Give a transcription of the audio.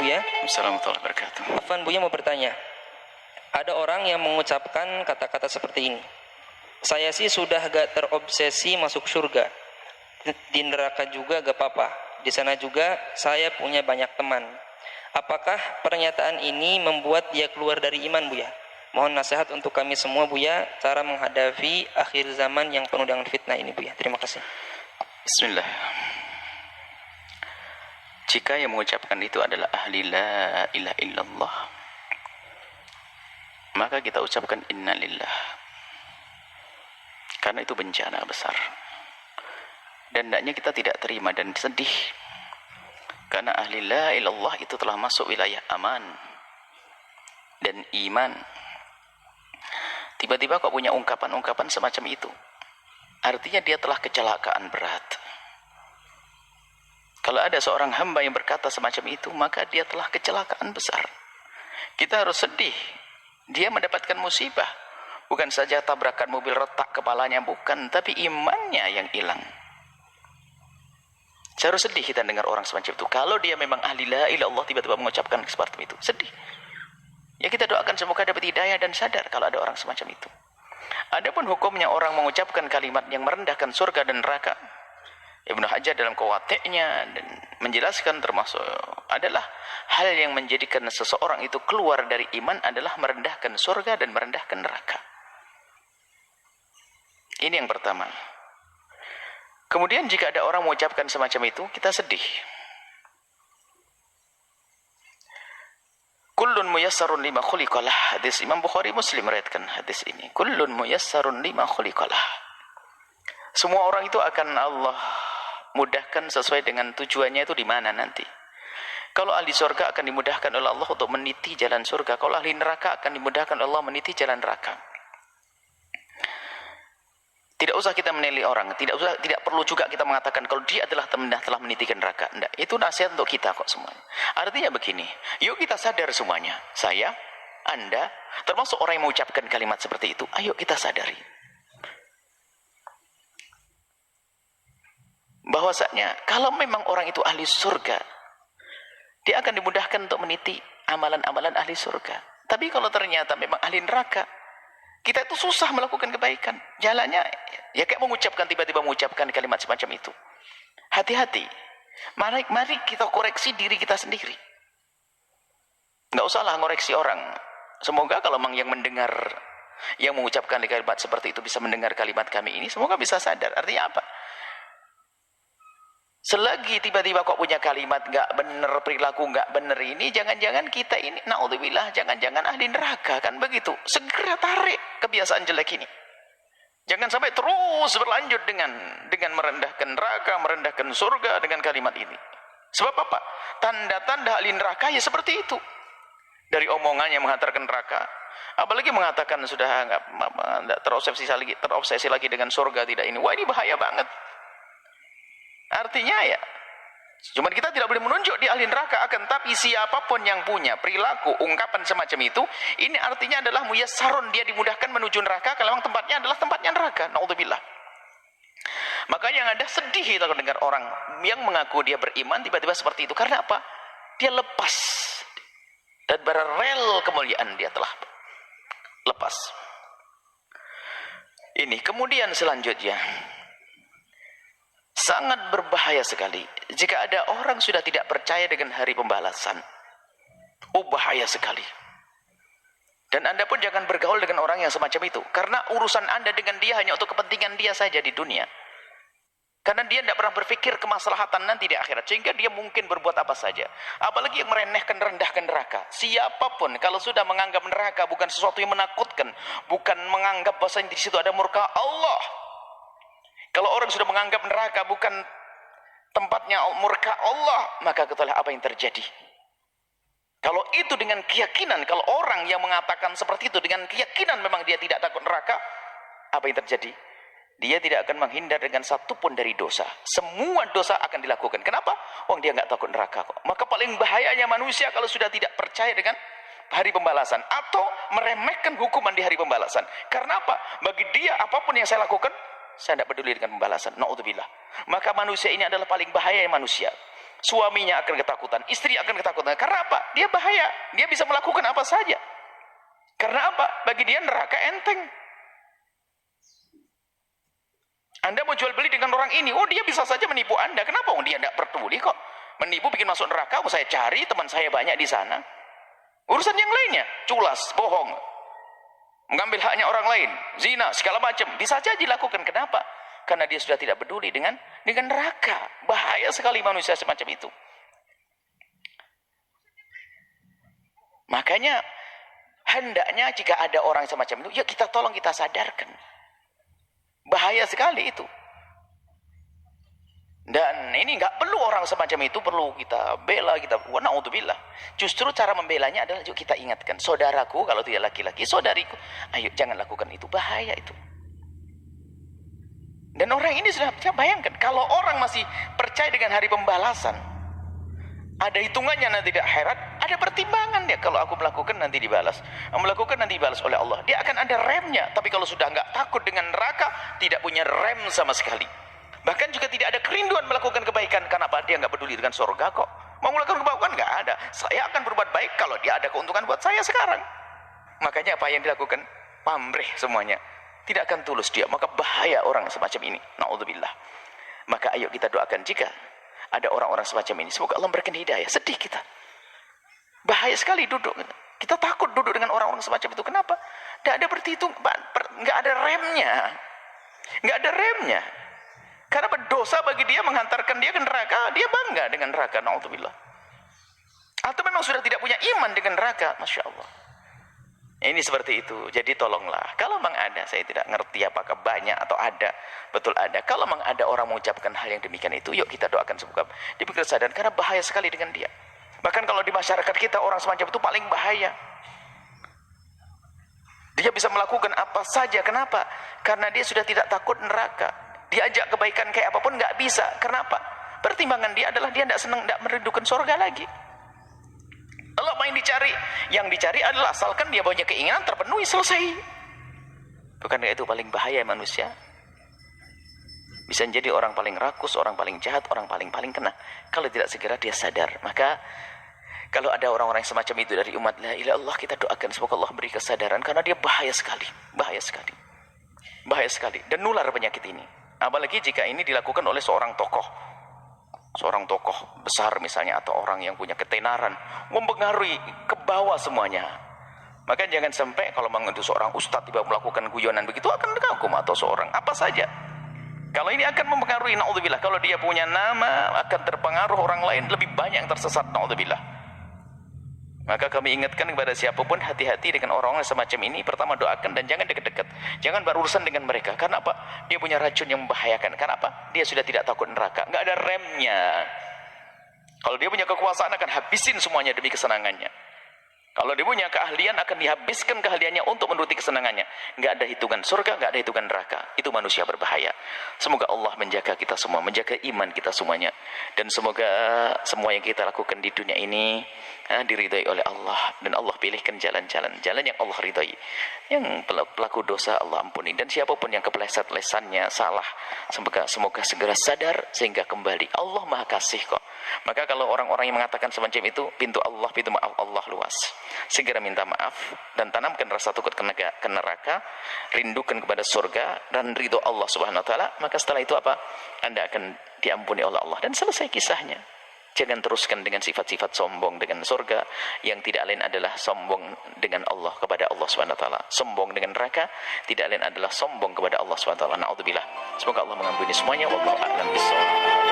Buya. Assalamualaikum warahmatullahi wabarakatuh. Afwan Buya mau bertanya. Ada orang yang mengucapkan kata-kata seperti ini. Saya sih sudah gak terobsesi masuk surga. Di neraka juga gak apa-apa. Di sana juga saya punya banyak teman. Apakah pernyataan ini membuat dia keluar dari iman, Buya? Mohon nasihat untuk kami semua, Buya, cara menghadapi akhir zaman yang penuh dengan fitnah ini, Buya. Terima kasih. Bismillah. Jika yang mengucapkan itu adalah ahli la ilaha illallah, maka kita ucapkan innalillah. Karena itu bencana besar. Dan hendaknya kita tidak terima dan sedih. Karena ahli la ilaha illallah itu telah masuk wilayah aman dan iman. Tiba-tiba kok punya ungkapan-ungkapan semacam itu. Artinya dia telah kecelakaan berat. Kalau ada seorang hamba yang berkata semacam itu, maka dia telah kecelakaan besar. Kita harus sedih. Dia mendapatkan musibah. Bukan saja tabrakan mobil retak kepalanya, bukan. Tapi imannya yang hilang. Harus sedih kita dengar orang semacam itu. Kalau dia memang ahli la ilaha illallah tiba-tiba mengucapkan seperti itu, sedih. Ya kita doakan semoga dapat hidayah dan sadar kalau ada orang semacam itu. Adapun hukumnya orang mengucapkan kalimat yang merendahkan surga dan neraka, Ibnu Hajar dalam Qawatiknya dan menjelaskan termasuk adalah hal yang menjadikan seseorang itu keluar dari iman adalah merendahkan surga dan merendahkan neraka. Ini yang pertama. Kemudian jika ada orang mengucapkan semacam itu, kita sedih. Kullun muyassarun lima khuliqalah. Hadis Imam Bukhari Muslim meriwayatkan hadis ini. Kullun muyassarun lima khuliqalah. Semua orang itu akan Allah mudahkan sesuai dengan tujuannya itu di mana nanti. Kalau ahli surga akan dimudahkan oleh Allah untuk meniti jalan surga. Kalau ahli neraka akan dimudahkan oleh Allah meniti jalan neraka. Tidak usah kita menilai orang, tidak perlu juga kita mengatakan kalau dia adalah telah menitikan neraka. Tidak, itu nasihat untuk kita kok semuanya. Artinya begini, yuk kita sadar semuanya. Saya, Anda, termasuk orang yang mengucapkan kalimat seperti itu, ayo kita sadari. Bahwasanya kalau memang orang itu ahli surga, dia akan dimudahkan untuk meniti amalan-amalan ahli surga. Tapi kalau ternyata memang ahli neraka, kita itu susah melakukan kebaikan. Jalannya ya kayak tiba-tiba mengucapkan kalimat semacam itu. Hati-hati. Mari kita koreksi diri kita sendiri. Nggak usahlah ngoreksi orang. Semoga kalau memang yang mendengar, yang mengucapkan kalimat seperti itu bisa mendengar kalimat kami ini, semoga bisa sadar. Artinya apa? Selagi tiba-tiba kok punya kalimat nggak bener, perilaku nggak bener ini, jangan-jangan kita ini, naudzubillah, jangan-jangan ahli neraka, kan begitu. Segera tarik kebiasaan jelek ini. Jangan sampai terus berlanjut dengan merendahkan neraka, merendahkan surga dengan kalimat ini. Sebab apa? Tanda-tanda ahli neraka ya seperti itu. Dari omongannya menghantarkan neraka, apalagi mengatakan sudah nggak terobsesi lagi dengan surga, tidak ini. Wah, ini bahaya banget. Artinya ya, cuman kita tidak boleh menunjuk di ahli neraka, akan tapi siapapun yang punya perilaku, ungkapan semacam itu, ini artinya adalah muyassarun, dia dimudahkan menuju neraka, kalau memang tempatnya adalah tempatnya neraka. Naudzubillah. Makanya yang ada sedih kita dengar orang yang mengaku dia beriman tiba-tiba seperti itu. Karena apa? Dia lepas dan rel kemuliaan dia telah lepas. Ini kemudian selanjutnya, sangat berbahaya sekali jika ada orang sudah tidak percaya dengan hari pembalasan. Bahaya sekali. Dan Anda pun jangan bergaul dengan orang yang semacam itu, karena urusan Anda dengan dia hanya untuk kepentingan dia saja di dunia. Karena dia tidak pernah berpikir kemaslahatan nanti di akhirat, sehingga dia mungkin berbuat apa saja. Apalagi yang merendahkan neraka. Siapapun kalau sudah menganggap neraka bukan sesuatu yang menakutkan, bukan menganggap bahwa di situ ada murka Allah. Kalau orang sudah menganggap neraka bukan tempatnya murka Allah, maka ketahuilah apa yang terjadi. Kalau itu dengan keyakinan, kalau orang yang mengatakan seperti itu dengan keyakinan memang dia tidak takut neraka, apa yang terjadi? Dia tidak akan menghindar dengan satupun dari dosa. Semua dosa akan dilakukan. Kenapa? Dia nggak takut neraka kok. Maka paling bahayanya manusia kalau sudah tidak percaya dengan hari pembalasan atau meremehkan hukuman di hari pembalasan. Karena apa? Bagi dia apapun yang saya lakukan, saya tidak peduli dengan pembalasan. Naudzubillah. Maka manusia ini adalah paling bahaya manusia. Suaminya akan ketakutan, istri akan ketakutan. Karena apa? Dia bahaya. Dia bisa melakukan apa saja. Karena apa? Bagi dia neraka enteng. Anda mau jual beli dengan orang ini, oh dia bisa saja menipu Anda. Kenapa? Oh, dia tidak peduli kok. Menipu bikin masuk neraka, mau saya cari, teman saya banyak di sana. Urusan yang lainnya, culas, bohong, mengambil haknya orang lain, zina, segala macam, bisa saja dilakukan. Kenapa? Karena dia sudah tidak peduli dengan neraka. Bahaya sekali manusia semacam itu. Makanya hendaknya jika ada orang semacam itu, ya kita tolong, kita sadarkan. Bahaya sekali itu. Dan ini nggak perlu orang semacam itu perlu kita bela, kita na'udzubillah. Justru cara membelanya adalah yuk kita ingatkan, saudaraku kalau tidak laki-laki, saudariku, ayo jangan lakukan itu, bahaya itu. Dan orang ini sudah bayangkan, kalau orang masih percaya dengan hari pembalasan, ada hitungannya nanti di akhirat, ada pertimbangan dia. Kalau aku melakukan nanti dibalas, melakukan nanti dibalas oleh Allah, dia akan ada remnya. Tapi kalau sudah nggak takut dengan neraka, tidak punya rem sama sekali. Bahkan juga tidak ada kerinduan melakukan kebaikan. Karena apa? Dia nggak peduli dengan surga kok. Mau melakukan kebaikan nggak ada. Saya akan berbuat baik kalau dia ada keuntungan buat saya sekarang. Makanya apa yang dilakukan? Pamrih semuanya. Tidak akan tulus dia. Maka bahaya orang semacam ini. Na'udzubillah. Maka ayo kita doakan jika ada orang-orang semacam ini. Semoga Allah memberikan hidayah. Sedih kita. Bahaya sekali duduk. Kita takut duduk dengan orang-orang semacam itu. Kenapa? Tidak ada berhitung. Nggak ada remnya. Nggak ada remnya. Karena berdosa bagi dia menghantarkan dia ke neraka, dia bangga dengan neraka, na'udzubillah. Atau memang sudah tidak punya iman dengan neraka, Masya Allah. Ini seperti itu. Jadi tolonglah. Kalau memang ada, saya tidak ngerti apakah banyak atau ada. Betul ada. Kalau memang ada orang mengucapkan hal yang demikian itu, yuk kita doakan semoga dipikir sadar. Karena bahaya sekali dengan dia. Bahkan kalau di masyarakat kita, orang semacam itu paling bahaya. Dia bisa melakukan apa saja. Kenapa? Karena dia sudah tidak takut neraka. Diajak kebaikan kayak apapun nggak bisa. Kenapa? Pertimbangan dia adalah dia tidak senang, tidak merindukan surga lagi. Lalu apa yang dicari? Yang dicari adalah asalkan dia punya keinginan terpenuhi, selesai. Bukankah itu paling bahaya manusia? Bisa menjadi orang paling rakus, orang paling jahat, orang paling kena. Kalau tidak segera dia sadar. Maka kalau ada orang-orang semacam itu dari umat la ilaha illallah, kita doakan semoga Allah beri kesadaran. Karena dia bahaya sekali. Bahaya sekali. Bahaya sekali. Dan nular penyakit ini. Apalagi jika ini dilakukan oleh seorang tokoh besar misalnya, atau orang yang punya ketenaran, mempengaruhi ke bawah semuanya. Maka jangan sampai kalau mengendu seorang ustadz tiba melakukan guyonan begitu akan kagum, atau seorang apa saja. Kalau ini akan mempengaruhi, na'udzubillah, kalau dia punya nama akan terpengaruh orang lain, lebih banyak yang tersesat, na'udzubillah. Maka kami ingatkan kepada siapapun, hati-hati dengan orang-orang semacam ini. Pertama doakan dan jangan dekat-dekat. Jangan berurusan dengan mereka. Karena apa? Dia punya racun yang membahayakan. Karena apa? Dia sudah tidak takut neraka. Nggak ada remnya. Kalau dia punya kekuasaan akan habisin semuanya demi kesenangannya. Kalau dia punya keahlian akan dihabiskan keahliannya untuk menuruti kesenangannya. Nggak ada hitungan surga, nggak ada hitungan neraka. Itu manusia berbahaya. Semoga Allah menjaga kita semua, menjaga iman kita semuanya. Dan semoga semua yang kita lakukan di dunia ini diridhai oleh Allah. Dan Allah pilihkan jalan yang Allah ridhai. Yang pelaku dosa Allah ampuni. Dan siapapun yang kepleset lesannya salah, semoga segera sadar sehingga kembali. Allah Maha Kasih kok. Maka kalau orang-orang yang mengatakan semacam itu, pintu maaf Allah luas. Segera minta maaf dan tanamkan rasa takut ke neraka, rindukan kepada surga dan ridho Allah Subhanahu wa taala, maka setelah itu apa? Anda akan diampuni oleh Allah dan selesai kisahnya. Jangan teruskan dengan sifat-sifat sombong dengan surga yang tidak lain adalah sombong dengan Allah kepada Allah Subhanahu wa taala. Sombong dengan neraka tidak lain adalah sombong kepada Allah Subhanahu wa taala. Na'udzubillah. Semoga Allah mengampuni semuanya. Wallahu a'lam bishawab.